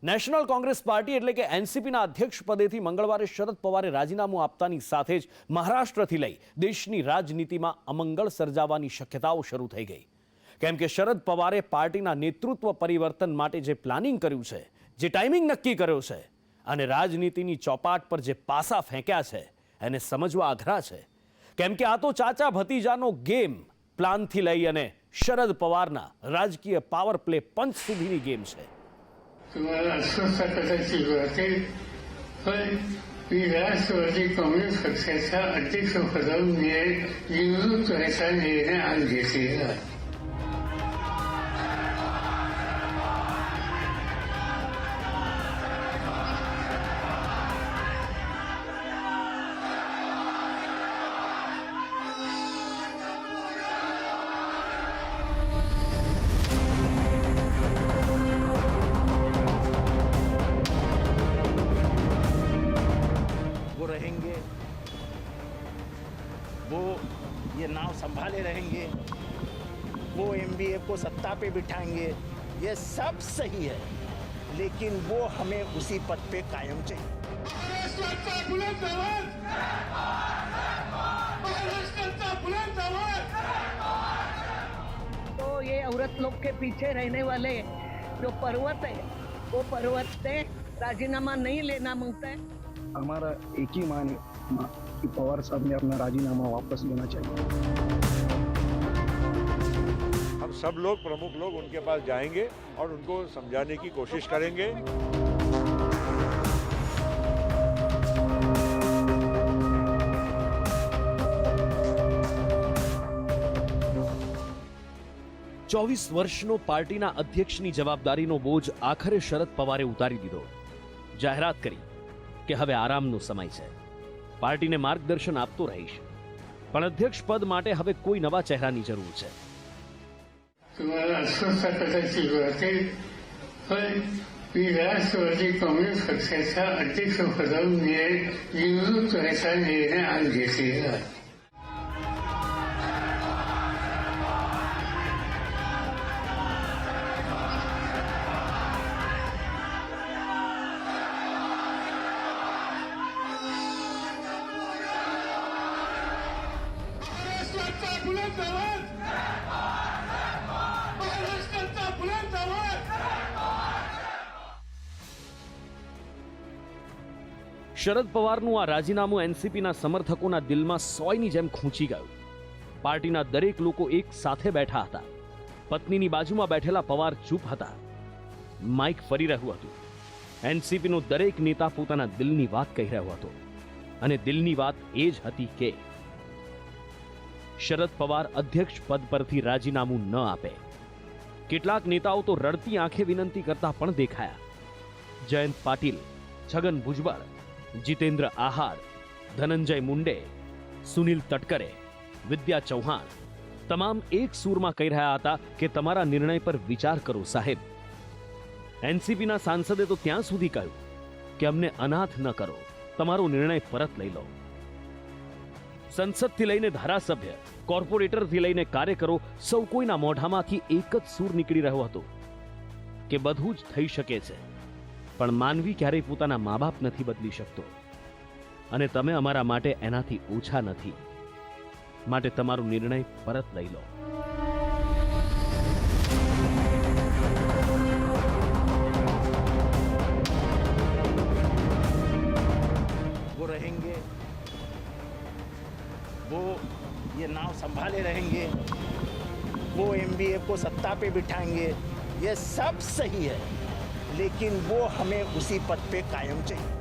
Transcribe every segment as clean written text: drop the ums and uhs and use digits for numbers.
National Congress party એટલે કે એનસીપીના અધ્યક્ષ પદેથી મંગળવારે શરદ પવારે રાજીનામું આપતાની સાથે જ મહારાષ્ટ્રથી લઈ દેશની રાજનીતિમાં અમંગળ સર્જાવાની શક્યતાઓ શરૂ થઈ ગઈ. કેમ કે શરદ પવારે પાર્ટીના નેતૃત્વ પરિવર્તન માટે જે પ્લાનિંગ કર્યું છે, જે ટાઈમિંગ નક્કી કર્યો છે અને રાજનીતિની ચોપાટ પર જે પાસા ફેંક્યા છે એને સમજવા અઘરા છે. કેમ કે આ તો ચાચા ભતીજાનો ગેમ પ્લાનથી લઈ અને શરદ પવારના રાજકીય પાવર પ્લે પંચ સુધીની ગેમ છે. तुम्हाला अस्वस्थता कदाचित वाटेल, पण मी राष्ट्रवादी काँग्रेस पक्षाच्या अध्यक्षपदावर निवडणूक करायचा निर्णय आज घेतलेला आहे. रहेंगे, वो ये नाव संभाले रहेंगे, वो एमबीए को सत्ता पे बिठाएंगे, ये सब सही है, लेकिन वो हमें उसी पद पे कायम चाहिए. तो ये औरत लोग के पीछे रहने वाले जो पर्वत है, वो पर्वत से राजीनामा नहीं लेना मांगता है. हमारा एक ही मान है कि पवार साहब ने अपना राजीनामा वापस लेना चाहिए. हम सब लोग प्रमुख लोग उनके पास जाएंगे और उनको समझाने की कोशिश करेंगे. ચોવીસ વર્ષનો પાર્ટીના અધ્યક્ષની જવાબદારીનો બોજ આખરે શરદ પવારે ઉતારી દીધો. જાહેરાત કરી કે હવે આરામનો સમય છે, પાર્ટીને માર્ગદર્શન આપતો રહીશ, પણ અધ્યક્ષ પદ માટે હવે કોઈ નવા ચહેરાની જરૂર છે. तुम्हाला अस्वस्थता कदाचित वाटेल, पण मी राष्ट्रवादी काँग्रेस पक्षाच्या अध्यक्षपदावर निवडणूक करायचा निर्णय आज घेतलेला आहे. શરદ પવારનું આ રાજીનામું એનસીપીના સમર્થકોના દિલમાં સોયની જેમ ખૂંચી ગયું. પાર્ટીના દરેક લોકો એક સાથે બેઠા હતા. પત્નીની બાજુમાં બેઠેલા પવાર ચૂપ હતા. માઇક ફરી રહ્યું હતું. એનસીપીનો દરેક નેતા પોતાના દિલની વાત કહી રહ્યો હતો અને દિલની વાત એ જ હતી કે શરદ પવાર અધ્યક્ષ પદ પરથી રાજીનામું ન આપે. કેટલાક નેતાઓ તો રડતી આંખે વિનંતી કરતા પણ દેખાયા. જયંત પાટીલ, છગન ભુજબળ, જીતેન્દ્ર આહાર, ધનંજય મુંડે, સુનિલ તટકરે, વિદ્યા ચૌહાણ તમામ એક સૂરમાં કહી રહ્યા હતા કે તમારા નિર્ણય પર વિચાર કરો સાહેબ. એનસીપીના સાંસદે તો ત્યાં સુધી કહ્યું કે અમને અનાથ ન કરો, તમારો નિર્ણય પરત લઈ લો. સંસદથી લઈને ધારાસભ્ય, કોર્પોરેટરથી લઈને કાર્યકરો સૌ કોઈના મોઢામાંથી એક જ સૂર નીકળી રહ્યો હતો કે બધું જ થઈ શકે છે, પણ માનવી ક્યારેય પોતાના મા બાપ નથી બદલી શકતો અને તમે અમારા માટે એનાથી ઓછા નથી, માટે તમારો નિર્ણય પરત લઈ લો. वो रहेंगे, वो ये नाव संभाले रहेंगे, वो एमबीए को सत्ता पे बिठाएंगे, ये सब सही है, लेकिन वो हमें उसी पद पे कायम चाहिए.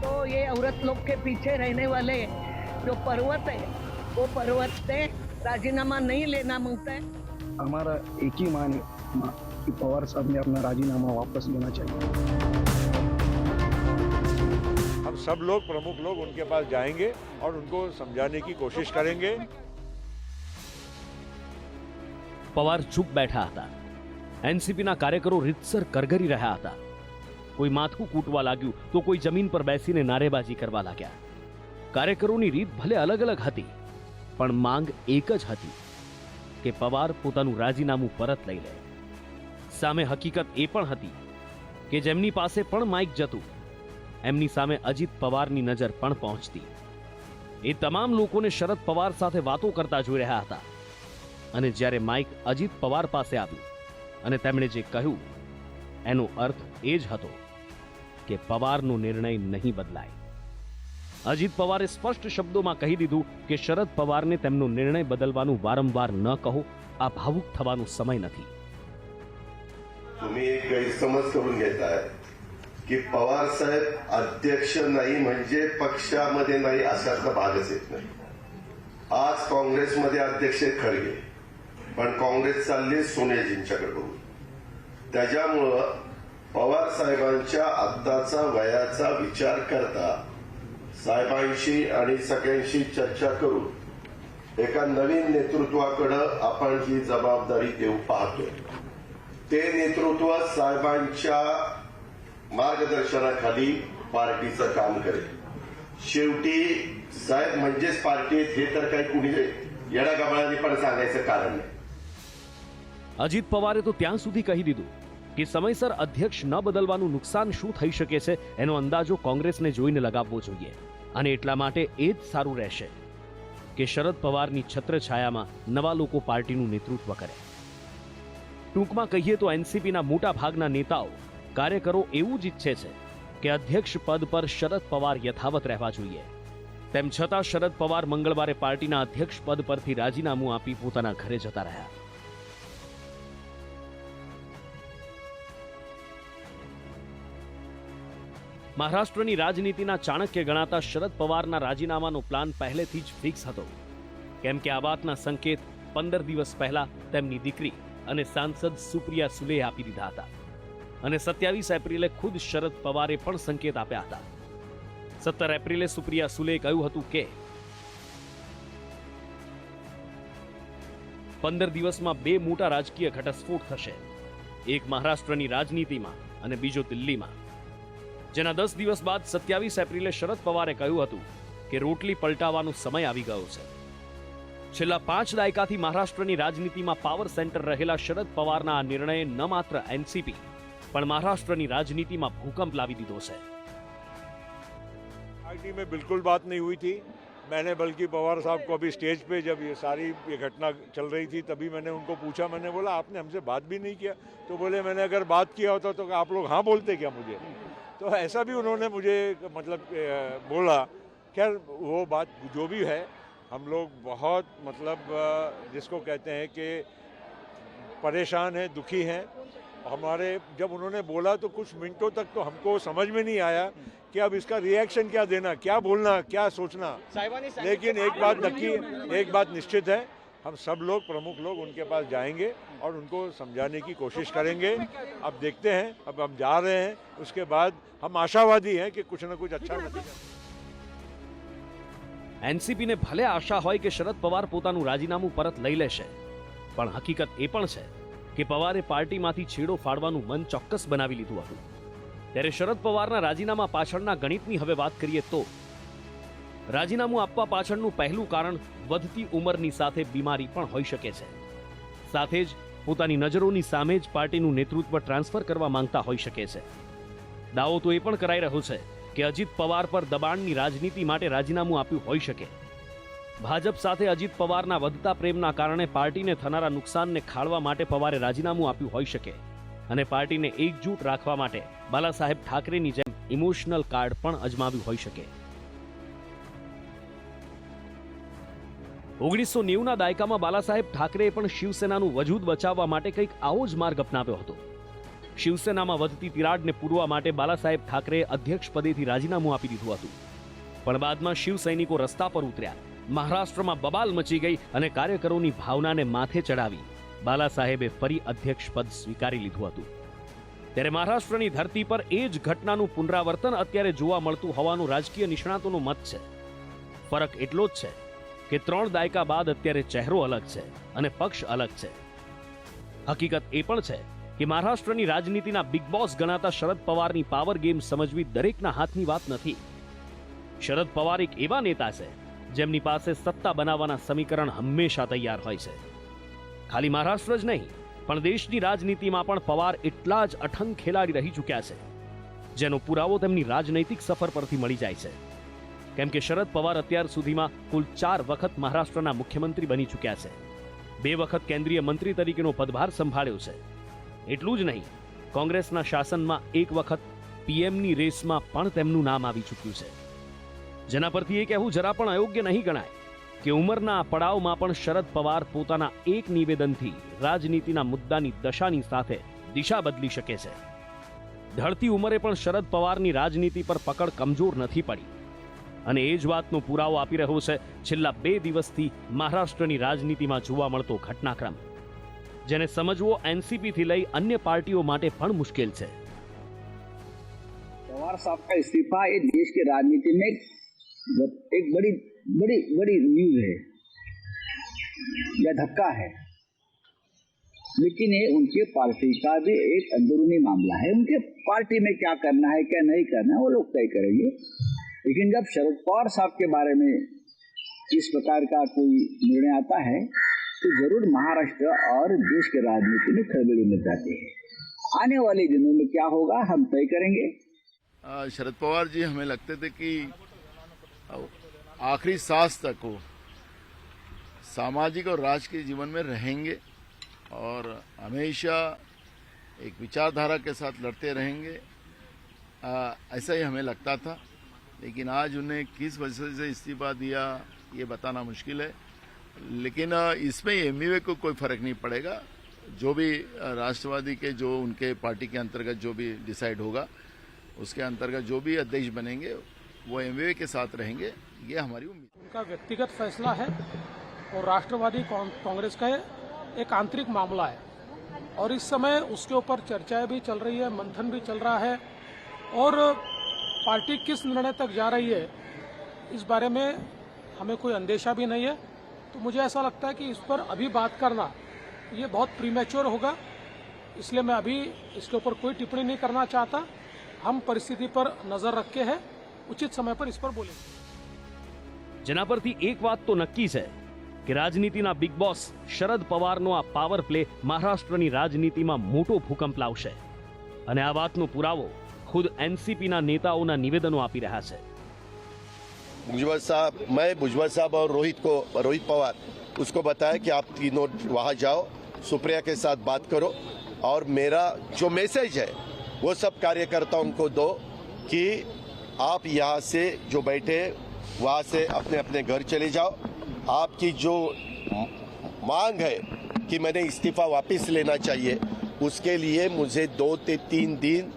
तो ये औरत लोग के पीछे रहने वाले जो पर्वत है, वो पर्वत से राजीनामा नहीं लेना मांगता है. हमारा एक ही मान है कि पवार साहब ने अपना राजीनामा वापस लेना चाहिए. हम सब लोग प्रमुख लोग उनके पास जाएंगे और उनको समझाने की कोशिश करेंगे. પવાર ચૂપ બેઠા હતા. એનસીપીના કાર્યકરો રીતસર કરગરી રહ્યા હતા. કોઈ માથું કૂટવા લાગ્યું તો કોઈ જમીન પર બેસીને નારેબાજી કરવા લાગ્યા. કાર્યકરોની રીત ભલે અલગ અલગ હતી, પણ માંગ એક જ હતી કે પવાર પોતાનું રાજીનામું પરત લઈ લે. સામે હકીકત એ પણ હતી કે જેમની પાસે પણ માઇક જતું એમની સામે અજીત પવારની નજર પણ પહોંચતી. એ તમામ લોકોને શરદ પવાર સાથે વાતો કરતા જોઈ રહ્યા હતા અને જ્યારે માઇક અજીત પવાર પાસે આવ્યું અને તેમણે જે કહ્યું એનો અર્થ એ જ હતો કે પવારનો નિર્ણય નહીં બદલાય. અજીત પવારે સ્પષ્ટ શબ્દોમાં કહી દીધું કે શરદ પવારને તેમનો નિર્ણય બદલવાનું વારંવાર ન કહો, આ ભાવુક થવાનો સમય નથી. तुम्ही एक गैरसमज करून घेताय की पवार साहेब अध्यक्ष नाही म्हणजे पक्षामध्ये नाही अशातला भागच येत नाही. आज काँग्रेसमध्ये अध्यक्ष खरगे पण काँग्रेस चालली सोनियाजींच्याकडे बघून. त्याच्यामुळं पवार साहेबांच्या आत्ताचा वयाचा विचार करता साहेबांशी आणि सगळ्यांशी चर्चा करून एका नवीन नेतृत्वाकडे आपण ही जबाबदारी देऊ पाहतोय. ते नेतृत्व साहेबांच्या मार्गदर्शनाखाली पार्टीचं काम करेल. शेवटी साहेब म्हणजेच पार्टी हे तर काही कुणी येडागबाळांनी पण सांगायचं कारण नाही. અજીત પવારે તો ત્યાં સુધી કહી દીધું કે સમયસર અધ્યક્ષ ન બદલવાનું નુકસાન શું થઈ શકે છે એનો અંદાજો કોંગ્રેસને જોઈને લગાવવો જોઈએ અને એટલા માટે એ જ સારું રહેશે કે શરદ પવારની છત્રછાયામાં નવા લોકો પાર્ટીનું નેતૃત્વ કરે. ટૂંકમાં કહીએ તો એનસીપીના મોટા ભાગના નેતાઓ કાર્યકરો એવું જ ઈચ્છે છે કે અધ્યક્ષ પદ પર શરદ પવાર યથાવત રહેવા જોઈએ. તેમ છતાં શરદ પવાર મંગળવારે પાર્ટીના અધ્યક્ષ પદ પરથી રાજીનામું આપી પોતાના ઘરે જતા રહ્યા. મહારાષ્ટ્રની રાજનીતિના ચાણક્ય ગણાતા શરદ પવારના રાજીનામાનો પ્લાન પહેલેથી જ ફિક્સ હતો, કેમ કે આ વાતના સંકેત 15 દિવસ પહેલા તેમની દીકરી અને સાંસદ સુપ્રિયા સુલેએ આપી દીધા હતા અને 27 એપ્રિલે ખુદ શરદ પવારે પણ સંકેત આપ્યા હતા. 17 એપ્રિલે સુપ્રિયા સુલેએ કહ્યું હતું કે 15 દિવસમાં 2 મોટા રાજકીય ઘટસ્ફોટ થશે, એક મહારાષ્ટ્રની રાજનીતિમાં અને બીજો દિલ્હીમાં. જેના 10 દિવસ બાદ 27 એપ્રિલે શરદ પવારે કહ્યું હતું કે રોટલી પલટાવવાનો સમય આવી ગયો છે. છેલ્લા 5 દાયકાથી મહારાષ્ટ્રની રાજનીતિમાં પાવર સેન્ટર રહેલા શરદ પવારના આ નિર્ણયે ન માત્ર એનસીપી પણ મહારાષ્ટ્રની રાજનીતિમાં ભૂકંપ લાવી દીધો છે. पार्टी में बिल्कुल बात नहीं हुई थी. मैंने बल्कि पवार साहब को अभी स्टेज पे जब ये घटना चल रही थी तभी मैंने उनको पूछा, मैंने बोला आपने हमसे बात भी नहीं किया? तो बोले मैंने अगर बात किया होता तो आप लोग हाँ बोलते क्या मुझे? तो ऐसा भी उन्होंने मुझे मतलब बोला. खैर वो बात जो भी है, हम लोग बहुत मतलब जिसको कहते हैं कि परेशान हैं, दुखी हैं. हमारे जब उन्होंने बोला तो कुछ मिनटों तक तो हमको समझ में नहीं आया कि अब इसका रिएक्शन क्या देना, क्या बोलना, क्या सोचना. लेकिन एक बात निश्चित है, हम सब लोग प्रमुख लोग उनके पास जाएंगे और उनको समझाने की कोशिश करेंगे. अब देखते हैं, अब हम जा रहे हैं, उसके बाद हम आशावादी हैं कि कुछ न कुछ अच्छा नतीजा. એનસીપીને ભલે આશા હોય કે શરદ પવાર પોતાનું રાજીનામું પરત લઈ લેશે, પણ હકીકત એ પણ છે કે પવારે પાર્ટીમાંથી છેડો ફાડવાનું મન ચોક્કસ બનાવી લીધું હતું. ત્યારે શરદ પવારના રાજીનામા પાછળના ગણિતની હવે વાત કરીએ તો રાજીનામું આપવા પાછળનું પહેલું કારણ વધતી ઉંમરની સાથે બીમારી પણ હોઈ શકે છે. સાથે જ પોતાની નજરોની સામે જ પાર્ટીનું નેતૃત્વ ટ્રાન્સફર કરવા માંગતા હોઈ શકે છે. દાવો તો એ પણ કરાઈ રહ્યો છે કે અજીત પવાર પર દબાણની રાજનીતિ માટે રાજીનામું આપ્યું હોઈ શકે. ભાજપ સાથે અજીત પવારના વધતા પ્રેમના કારણે પાર્ટીને થનારા નુકસાનને ખાળવા માટે પવારે રાજીનામું આપ્યું હોઈ શકે અને પાર્ટીને એકજૂટ રાખવા માટે બાલાસાહેબ ઠાકરેની જેમ ઇમોશનલ કાર્ડ પણ અજમાવ્યું હોઈ શકે. 1990ના દાયકામાં બાલાસાહેબ ઠાકરેએ પણ શિવસેનાનું વજૂદ બચાવવા માટે કંઈક આવો જ માર્ગ અપનાવ્યો હતો. શિવસેનામાં વધતી તિરાડને પૂરવા માટે બાલાસાહેબ ઠાકરેએ અધ્યક્ષ પદેથી રાજીનામું આપી દીધું હતું. પણ બાદમાં શિવ સૈનિકો રસ્તા પર ઉતર્યા, મહારાષ્ટ્રમાં બબાલ મચી ગઈ અને કાર્યકરોની ભાવનાને માથે ચડાવી બાલાસાહેબે ફરી અધ્યક્ષ પદ સ્વીકારી લીધું હતું. ત્યારે મહારાષ્ટ્રની ધરતી પર એ જ ઘટનાનું પુનરાવર્તન અત્યારે જોવા મળતું હોવાનું રાજકીય નિષ્ણાતોનો મત છે. ફરક એટલો જ છે કે 3 દાયકા બાદ અત્યારે ચહેરો અલગ છે અને પક્ષ અલગ છે. હકીકત એ પણ છે કે મહારાષ્ટ્રની રાજનીતિના બિગ બોસ ગણાતા શરદ પવારની પાવર ગેમ સમજવી દરેકના હાથની વાત નથી. શરદ પવાર એક એવા નેતા છે જેમની પાસે સત્તા બનાવવાના સમીકરણ હંમેશા તૈયાર હોય છે. ખાલી મહારાષ્ટ્ર જ નહીં પણ દેશની રાજનીતિમાં પણ પવાર એટલા જ અઠંગ ખેલાડી રહી ચૂક્યા છે, જેનો પુરાવો તેમની રાજનૈતિક સફર પરથી મળી જાય છે. કેમ કે શરદ પવાર અત્યાર સુધીમાં કુલ 4 વખત મહારાષ્ટ્રના મુખ્યમંત્રી બની ચૂક્યા છે. 2 વખત કેન્દ્રીય મંત્રી તરીકેનો પદભાર સંભાળ્યો છે. એટલું જ નહીં, કોંગ્રેસના શાસનમાં 1 વખત પીએમની રેસમાં પણ તેમનું નામ આવી ચૂક્યું છે. જેના પરથી એ કહેવું જરા પણ અયોગ્ય નહીં ગણાય કે ઉંમરના આ પડાવમાં પણ શરદ પવાર પોતાના એક નિવેદનથી રાજનીતિના મુદ્દાની દશાની સાથે દિશા બદલી શકે છે. ઢળતી ઉંમરે પણ શરદ પવારની રાજનીતિ પર પકડ કમજોર નથી પડી અને એ જ વાતનો પુરાવો આપી રહ્યો છે છેલ્લા 2 દિવસથી મહારાષ્ટ્રની રાજનીતિમાં જોવા મળતો ઘટનાક્રમ, જેને સમજવો એનસીપીથી લઈ અન્ય પાર્ટીઓ માટે પણ મુશ્કેલ છે. पवार साहब का इस्तीफा ये देश की राजनीति में एक बड़ी न्यूज है या धक्का है, लेकिन ये उनके पार्टी का भी एक अंदरूनी मामला है. उनके पार्टी में क्या करना है क्या नहीं करना है वो लोग तय करेंगे. लेकिन जब शरद पवार साहब के बारे में इस प्रकार का कोई निर्णय आता है तो जरूर महाराष्ट्र और देश की राजनीति में खलबली मच जाती है. आने वाले दिनों में क्या होगा हम तय करेंगे. शरद पवार जी हमें लगते थे कि आखिरी सांस तक वो सामाजिक और राजकीय जीवन में रहेंगे और हमेशा एक विचारधारा के साथ लड़ते रहेंगे, ऐसा ही हमें लगता था. लेकिन आज उन्हें किस वजह से इस्तीफा दिया ये बताना मुश्किल है. लेकिन इसमें एमवीए को कोई फर्क नहीं पड़ेगा. जो भी राष्ट्रवादी के जो उनके पार्टी के अंतर्गत जो भी डिसाइड होगा उसके अंतर्गत जो भी अध्यक्ष बनेंगे वो एमवीए के साथ रहेंगे, ये हमारी उम्मीद. उनका व्यक्तिगत फैसला है और राष्ट्रवादी कांग्रेस का एक आंतरिक मामला है और इस समय उसके ऊपर चर्चाएं भी चल रही है, मंथन भी चल रहा है और पार्टी किस निर्णय तक जा रही है इस बारे में हमें कोई अंदेशा भी नहीं है. तो मुझे ऐसा लगता है कि इस पर अभी बात करना ये बहुत प्रीमेच्योर होगा, इसलिए मैं अभी इसके ऊपर कोई टिप्पणी नहीं करना चाहता. हम परिस्थिति पर नजर रखे हैं, उचित समय पर इस पर बोलेंगे. જેના પરથી એક વાત તો નક્કી છે કે રાજનીતિના બિગ બોસ શરદ પવારનો આ પાવર પ્લે મહારાષ્ટ્રની રાજનીતિમાં મોટો ભૂકંપ લાવશે અને આ વાતનો પુરાવો ખુદ એનસીપીના નેતાઓના નિવેદનો આપી રહ્યા છે. मैं भुजबल साहब और रोहित पवार उसको बताया कि आप तीनों वहां जाओ, सुप्रिया के साथ बात करो और मेरा जो मैसेज है वो सब कार्यकर्ताओं को दो कि आप यहाँ से जो बैठे वहाँ से अपने अपने घर चले जाओ. आपकी जो मांग है कि मैंने इस्तीफा वापस लेना चाहिए उसके लिए मुझे 2 से 3 दिन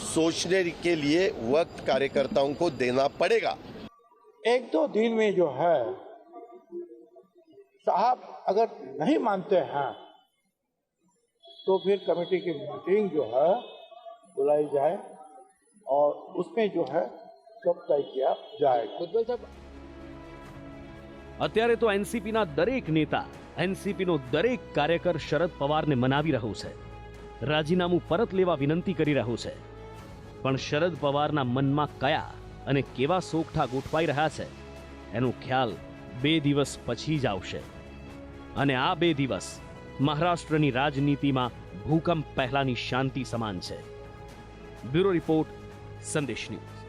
सोचने के लिए वक्त कार्यकर्ताओं को देना पड़ेगा. 1-2 दिन में जो है साहब अगर नहीं मानते हैं तो फिर कमेटी की मीटिंग जो है बुलाई जाए और उसमें जो है सब तय किया जाएगा. અત્યારે તો એનસીપીના દરેક નેતા, એનસીપીનો દરેક કાર્યકર શરદ પવારને મનાવી રહ્યો છે, રાજીનામું પરત લેવા વિનંતી કરી રહ્યો છે. પણ શરદ પવારના મનમાં કયા અને કેવા સોગઠા ગોઠવાઈ રહ્યા છે એનો ખ્યાલ 2 દિવસ પછી જ આવશે. અને આ 2 દિવસ મહારાષ્ટ્રની રાજનીતિમાં ભૂકંપ પહેલાની શાંતિ સમાન છે. બ્યુરો રિપોર્ટ, સંદેશ ન્યૂઝ.